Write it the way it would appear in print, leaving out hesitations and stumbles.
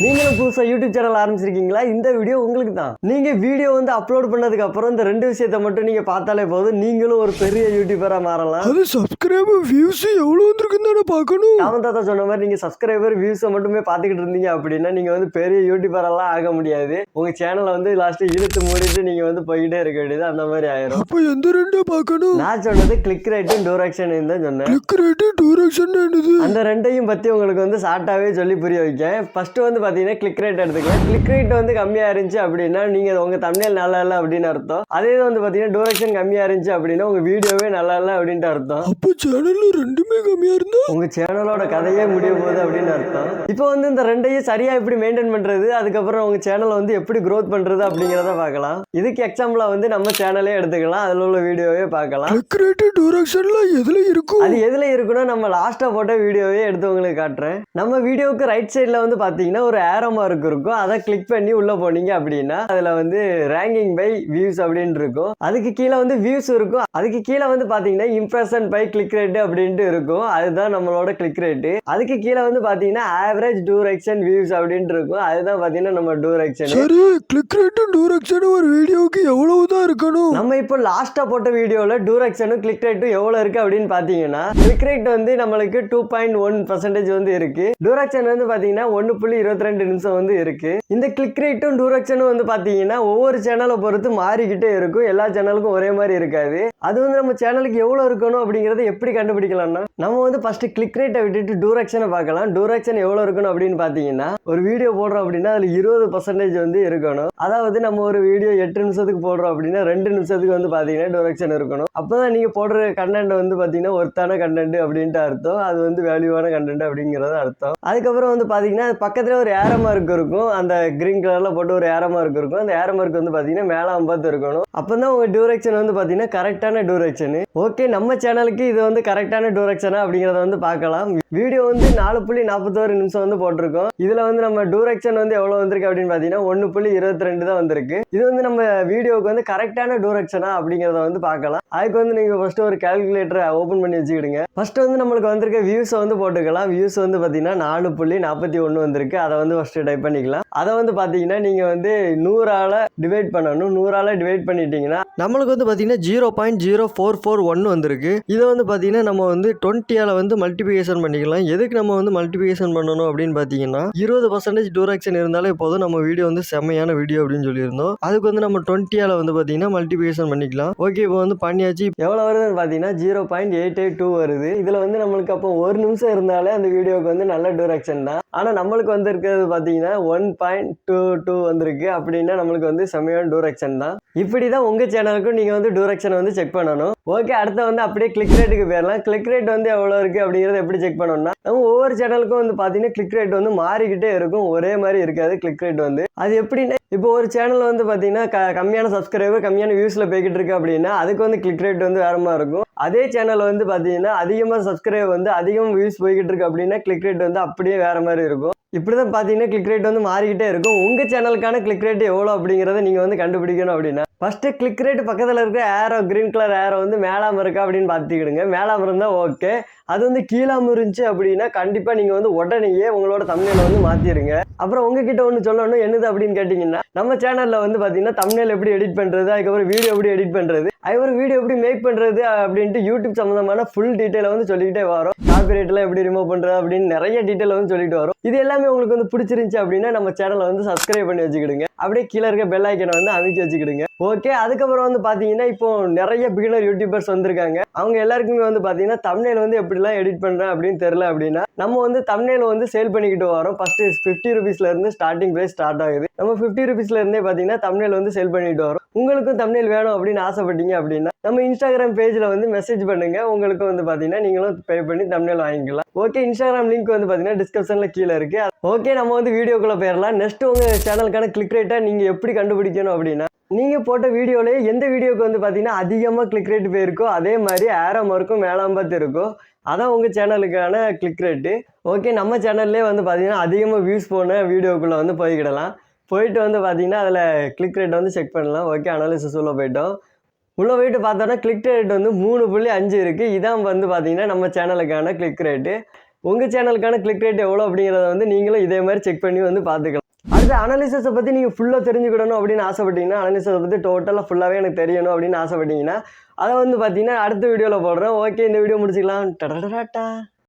நீங்களும் புதுசா YouTube channel ஆரம்பிச்சிருக்கீங்களா? இந்த வீடியோ உங்களுக்கு தான். நீங்க வீடியோ வந்து அப்லோட் பண்ணதுக்கு அப்புறம் இந்த ரெண்டு விஷயத்தை மட்டும் நீங்க பார்த்தாலே போதும், நீங்களும் ஒரு பெரிய யூடியூபரா மாறலாம். அது சப்ஸ்கிரைபர் வியூஸ் எவ்வளவு வந்திருக்குன்னு தானே பார்க்கணும். தாத்தா சொன்ன மாதிரி நீங்க சப்ஸ்கிரைபர் வியூஸை மட்டுமே பார்த்துக்கிட்டு இருந்தீங்க அப்படின்னா நீங்க வந்து பெரிய யூடியூபரெல்லாம் ஆக முடியாது. உங்க சேனலை வந்து லாஸ்ட் இழுத்து மூடிட்டு நீங்க வந்து போய்கிட்டே இருக்க வேண்டியது அந்த மாதிரி ஆயிரும். அப்ப எந்த ரெண்டை பார்க்கணும்? நான் சொன்னது கிளிக் ரேட்டும் டூரேக்ஷன் தான் சொன்னேன். கிளிக் ரேட் டூரேக்ஷன் என்னது? அந்த ரெண்டையும் பத்தி உங்களுக்கு வந்து ஷார்ட்டாவே சொல்லி புரிய வைக்கேன். ஃபர்ஸ்ட் வந்து பாத்தீங்கன்னா கிளிக் ரேட் எடுத்துக்கலாம். கிளிக் ரேட் வந்து கம்மியா இருந்துச்சு அப்படின்னா நீங்க உங்க தம்ப்நெயில் நல்லா இல்லை அப்படின்னு அர்த்தம். அதே வந்து பாத்தீங்கன்னா டூரேக்ஷன் கம்மியா இருந்துச்சு அப்படின்னா உங்க வீடியோவே நல்லா இல்லை அப்படின்ட்டு அர்த்தம். அப்போ சேனல்ல ரெண்டுமே கம்மியா இருந்தா உங்க சேனலோட கதையே முடிய போகுது அப்படின்னு அர்த்தம். இப்போ வந்து இந்த ரெண்டையும் சரியா எப்படி மெயின்டைன் பண்றது, அதுக்கப்புறம் உங்க சேனல் வந்து எப்படி க்ரோத் பண்றது அப்படிங்கிறத பார்க்கலாம். இதுக்கு எக்ஸாம்பிளா வந்து நம்ம சேனலே எடுத்துக்கலாம். அதுல உள்ள வீடியோவே பார்க்கலாம். கிளிக் ரேட் டூரேக்ஷன்ல எதுல இருக்கும்? அது எதுல இருக்குன்னா நம்ம லாஸ்டா போட்ட வீடியோவே எடுத்து உங்களுக்கு காட்டுறேன். நம்ம வீடியோவுக்கு ரைட் சைட்ல வந்து பாத்தீங்கன்னா ஒரு ஏரோ மார்க் இருக்கும். அதை கிளிக் பண்ணி உள்ள போனீங்க அப்படின்னா அதுல வந்து ரேங்கிங் பை வியூஸ் அப்படின்னு இருக்கும். அதுக்கு கீழே வந்து வியூஸ் இருக்கும். அதுக்கு கீழே வந்து பாத்தீங்கன்னா இம்ப்ரெஷன் பை கிளிக் ரேட் அப்படின்ட்டு இருக்கும். அதுதான் நம்மளோட கிளிக் ரேட். அதுக்கு கீழே வந்து பாத்தீங்கன்னா ஆவரேஜ் டூரேக்ஷன் வியூஸ் அப்படின்ட்டு இருக்கும். அதுதான் பாத்தீங்கன்னா நம்ம டூரேக்ஷன். சரி, கிளிக் ரேட்டும் டூரேக்ஷன் ஒரு வீடியோவுக்கு எவ்வளவுதான் இருக்கணும்? நம்ம இப்போ லாஸ்டா போட்ட வீடியோல டூரேக்ஷனும் கிளிக் ரேட்டும் எவ்வளவு இருக்கு அப்படின்னு பாத்தீங்கன்னா கிளிக் ரேட் வந்து நம்மளுக்கு 2.1% வந்து இருக்கு. டூரேக்ஷன் வந்து பாத்தீங்கன்னா 1.22 நிமிஷம் வந்து இருக்கு. இந்த கிளிக் ரேட்டும் டூரேக்ஷனும் வந்து பாத்தீங்கன்னா ஒவ்வொரு சேனலை பொறுத்து மாறிக்கிட்டே இருக்கும். எல்லா சேனலுக்கும் ஒரே மாதிரி இருக்காது. அது வந்து நம்ம சேனலுக்கு எவ்வளவு இருக்கணும் அப்படிங்கறத எப்படி கண்டுபிடிக்கலாம்னா நம்ம வந்து ஃபர்ஸ்ட் கிளிக் ரேட்டை விட்டுட்டு டூரேக்ஷனை பார்க்கலாம். டூரேக்ஷன் எவ்வளவு இருக்கணும் அப்படின்னு பாத்தீங்கன்னா ஒரு வீடியோ போடுறோம் அப்படின்னா அதுல 20% வந்து இருக்கணும். அதாவது நம்ம ஒரு வீடியோ 8 நிமிஷத்துக்கு போடுறோம் அப்படின்னா 2 நிமிஷத்துக்கு வந்து பாத்தீங்கன்னா டூரேக்ஷன் இருக்கணும். அப்பதான் நீங்க போடுற கண்டென்ட் வந்து பாத்தீங்கன்னா ஒர்த்தான கண்டென்ட் அப்படின்ட்டு அர்த்தம். அது வந்து வேல்யூவான கண்டென்ட் அப்படிங்கறது அர்த்தம். அதுக்கப்புறம் வந்து பாத்தீங்கன்னா பக்கத்துல ஒரு ஏரோ மார்க் இருக்கும். அந்த கிரீன் கலர்ல போட்டு ஒரு ஏரோ மார்க் இருக்கும். அந்த ஏரோ மார்க் வந்து பாத்தீங்கன்னா மேலாம் பார்த்து இருக்கணும். அப்பதான் உங்க டூரேக்ஷன் வந்து பாத்தீங்கன்னா கரெக்டான டூரேக்ஷன். ஓகே, நம்ம சேனலுக்கு இது வந்து கரெக்டான டூரேக்ஷனா அப்படிங்கறத வந்து பார்க்கலாம். வீடியோ வந்து 4.41 நிமிஷம் வந்து போட்டிருக்கோம். இதுல வந்து நம்ம டூரேக்ஷன் வந்து எவ்வளவு வந்திருக்கு அப்படின்னு பாத்தீங்கன்னா 1.22 தான் வந்திருக்கு. இது வந்து நம்ம வீடியோக்கு வந்து கரெக்டான டூரேக்ஷனா அப்படிங்கறத வந்து பார்க்கலாம். அதுக்கு வந்து நீங்க ஃபர்ஸ்ட் ஒரு கால்குலேட்டரை ஓபன் பண்ணி வச்சுக்கிடுங்க. ஃபர்ஸ்ட் வந்து நம்மளுக்கு வந்திருக்க வியூஸ் வந்து போட்டுக்கலாம். வியூஸ் வந்து பாத்தீங்கன்னா 4.41 வந்திருக்கு. அதை வந்து ஃபர்ஸ்ட் டைப் பண்ணிக்கலாம். அதை வந்து பாத்தீங்கன்னா நீங்க வந்து 100ஆல டிவைட் பண்ணணும். 100ஆல டிவைட் பண்ணிட்டீங்கன்னா நம்மளுக்கு வந்து பாத்தீங்கன்னா 0.0441 வந்திருக்கு. இதை வந்து பாத்தீங்கன்னா நம்ம வந்து 20ஆல வந்து மல்டிபிகேஷன் பண்ணிக்கலாம். எதுக்கு நம்ம வந்து மல்டிபிகேஷன் பண்ணணும் அப்படின்னு பாத்தீங்கன்னா 20% டூரேக்ஷன் இருந்தாலே போதும் நம்ம வீடியோ வந்து செம்மையான வீடியோ அப்படின்னு சொல்லியிருந்தோம். அதுக்கு வந்து நம்ம 20ஆல வந்து பாத்தீங்கன்னா மல்டிபிகேஷன் பண்ணிக்கலாம். ஓகே, இப்போ வந்து பண்ணியாச்சு. எவ்வளவு வருதுன்னு பாத்தீங்கன்னா 0.882 வருது. இதுல வந்து நம்மளுக்கு அப்போ 1 நிமிஷம் இருந்தாலே அந்த வீடியோக்கு வந்து நல்ல டூரேக்ஷன் தான். ஆனா நம்மளுக்கு வந்து இருக்கிறது பாத்தீங்கன்னா 1.22 வந்திருக்கு. அப்படின்னா நம்மளுக்கு வந்து செம்மையான டூரேக்ஷன் தான். இப்படிதான் உங்க சேனலுக்கும் நீங்க வந்து டூரேக்ஷன் வந்து செக் பண்ணணும். ஓகே, அடுத்து வந்து அப்படியே கிளிக் ரேட்டுக்கு போயிடலாம். கிளிக் ரேட் வந்து எவ்வளவு இருக்கு அப்படிங்கறத எப்படி செக் பண்ணணும்னா நம்ம ஒவ்வொரு சேனலுக்கும் வந்து பாத்தீங்கன்னா கிளிக் ரேட் வந்து மாறிக்கிட்டே இருக்கும். ஒரே மாதிரி இருக்காது கிளிக் ரேட் வந்து. அது எப்படின்னா இப்போ ஒரு சேனல் வந்து பாத்தீங்கன்னா கம்மியான சப்ஸ்கிரைபர் கம்மியான வியூஸ்ல போய்கிட்டு இருக்கு அப்படின்னா அதுக்கு வந்து கிளிக் ரேட் வந்து வேற மாதிரி இருக்கும். அதே சேனல் வந்து பாத்தீங்கன்னா அதிகமா சப்ஸ்கிரைபர் வந்து அதிகமா வியூஸ் போய்கிட்டு இருக்கு அப்படின்னா கிளிக் ரேட் வந்து அப்படியே வேற மாதிரி இருக்கும். இப்படிதான் பாத்தீங்கன்னா கிளிக் ரேட் வந்து மாறிக்கிட்டே இருக்கும். உங்க சேனலுக்கான கிளிக் ரேட் எவ்வளவு அப்படிங்கறத நீங்க வந்து கண்டுபிடிக்கணும் அப்படின்னா ஃபர்ஸ்ட் கிளிக் ரேட் பக்கத்துல இருக்க ஏரோ கிரீன் கலர் ஏரோ வந்து மேலாம இருக்கா அப்படின்னு பாத்துக்கிடுங்க. மேலாம இருந்தா ஓகே. அது வந்து கீழாம இருந்துச்சு அப்படின்னா கண்டிப்பா நீங்க வந்து உடனேயே உங்களோட தம்ப்நெயிலை வந்து மாத்திருங்க. அப்புறம் உங்ககிட்ட ஒன்று சொல்லணும், என்னது அப்படின்னு கேட்டீங்கன்னா நம்ம சேனல்ல வந்து பாத்தீங்கன்னா தம்ப்நெயில் எப்படி எடிட் பண்றது, அதுக்கப்புறம் வீடியோ எப்படி எடிட் பண்றது, அதுக்கப்புறம் வீடியோ எப்படி மேக் பண்றது அப்படின்ட்டு யூடியூப் சம்பந்தமான ஃபுல் டீட்டெயிலை வந்து சொல்லிக்கிட்டே வரும். காப்பிரைட் எல்லாம் எப்படி ரிமூவ் பண்றது அப்படின்னு நிறைய டீட்டெயில் வந்து சொல்லிட்டு வரும். இது எல்லாமே உங்களுக்கு வந்து பிடிச்சிருந்துச்சு அப்படின்னா நம்ம சேனலை வந்து சப்ஸ்கிரைப் பண்ணி வச்சுக்கிடுங்க. அப்படியே கீழே இருக்க பெல் ஐக்கனை வந்து அமைக்க வச்சுக்கிடுங்க. ஓகே, அதுக்கப்புறம் வந்து பாத்தீங்கன்னா இப்போ நிறைய பிகினர் யூடியூபர்ஸ் வந்திருக்காங்க. அவங்க எல்லாருக்குமே வந்து பாத்தீங்கன்னா தம்ப்நெயில் வந்து எப்படிலாம் எடிட் பண்றேன் அப்படின்னு தெரியல அப்படின்னா நம்ம வந்து தம்ப்நெயில் வந்து சேல் பண்ணிக்கிட்டு வரோம். ஃபர்ஸ்ட் 50 ரூபீஸ்ல இருந்து ஸ்டார்டிங் பிரைஸ் ஸ்டார்ட் ஆகுது. நம்ம 50 ரூபீஸ்ல இருந்தே பாத்தீங்கன்னா தம்ப்நெயில் வந்து சேல் பண்ணிட்டு வரோம். உங்களுக்கும் தம்ப்நெயில் வேணும் அப்படின்னு ஆசைப்பட்டீங்க அப்படின்னா நம்ம இன்ஸ்டாகிராம் பேஜ்ல வந்து மெசேஜ் பண்ணுங்க. உங்களுக்கு வந்து பாத்தீங்கன்னா நீங்களும் பே பண்ணி தம்ப்நெயில் வாங்கிக்கலாம். ஓகே, இன்ஸ்டாகிராம் லிங்க் வந்து பாத்தீங்கன்னா டிஸ்கிரிப்ஷன்ல கீழே இருக்கு. ஓகே, நம்ம வந்து வீடியோக்குள்ள போயிடலாம். நெக்ஸ்ட் உங்க சேனலுக்கான கிளிக் ரேட்டை நீங்க எப்படி கண்டுபிடிக்கணும் அப்படின்னா நீங்க போட்ட வீடியோலயே எந்த வீடியோக்கு வந்து பாத்தீங்கன்னா அதிகமா கிளிக் ரேட் போயிருக்கோ அதே மாதிரி ஏரோ மார்க்கும் மேலாம் பார்த்து இருக்கும். அதான் உங்க சேனலுக்கான கிளிக் ரேட்டு. ஓகே, நம்ம சேனல்லே வந்து பாத்தீங்கன்னா அதிகமா வியூஸ் போன வீடியோக்குள்ள வந்து போய்கிடலாம். போயிட்டு வந்து பாத்தீங்கன்னா அதுல கிளிக் ரேட் வந்து செக் பண்ணலாம். ஓகே, அனாலிசிஸ் உள்ள போயிட்டோம். உள்ள போயிட்டு பார்த்தோன்னா கிளிக் ரேட் வந்து 3.5 இருக்கு. இதான் வந்து பாத்தீங்கன்னா நம்ம சேனலுக்கான கிளிக் ரேட்டு. உங்கள் சேனலுக்கான கிளிக் ரேட் எவ்வளோ அப்படிங்கிறத வந்து நீங்களும் இதே மாதிரி செக் பண்ணி வந்து பார்த்துக்கலாம். அடுத்து அனாலிசிஸை பற்றி நீங்கள் ஃபுல்லாக தெரிஞ்சுக்கிடணும் அப்படின்னு ஆசைப்பட்டீங்கன்னா, அனாலிசிஸை பற்றி டோட்டலாக ஃபுல்லாகவே எனக்கு தெரியணும் அப்படின்னு ஆசைப்பட்டீங்கன்னா அதை வந்து பார்த்தீங்கன்னா அடுத்த வீடியோவில் போடுறேன். ஓகே, இந்த வீடியோ முடிச்சுக்கலாம். டடடடாட்டா.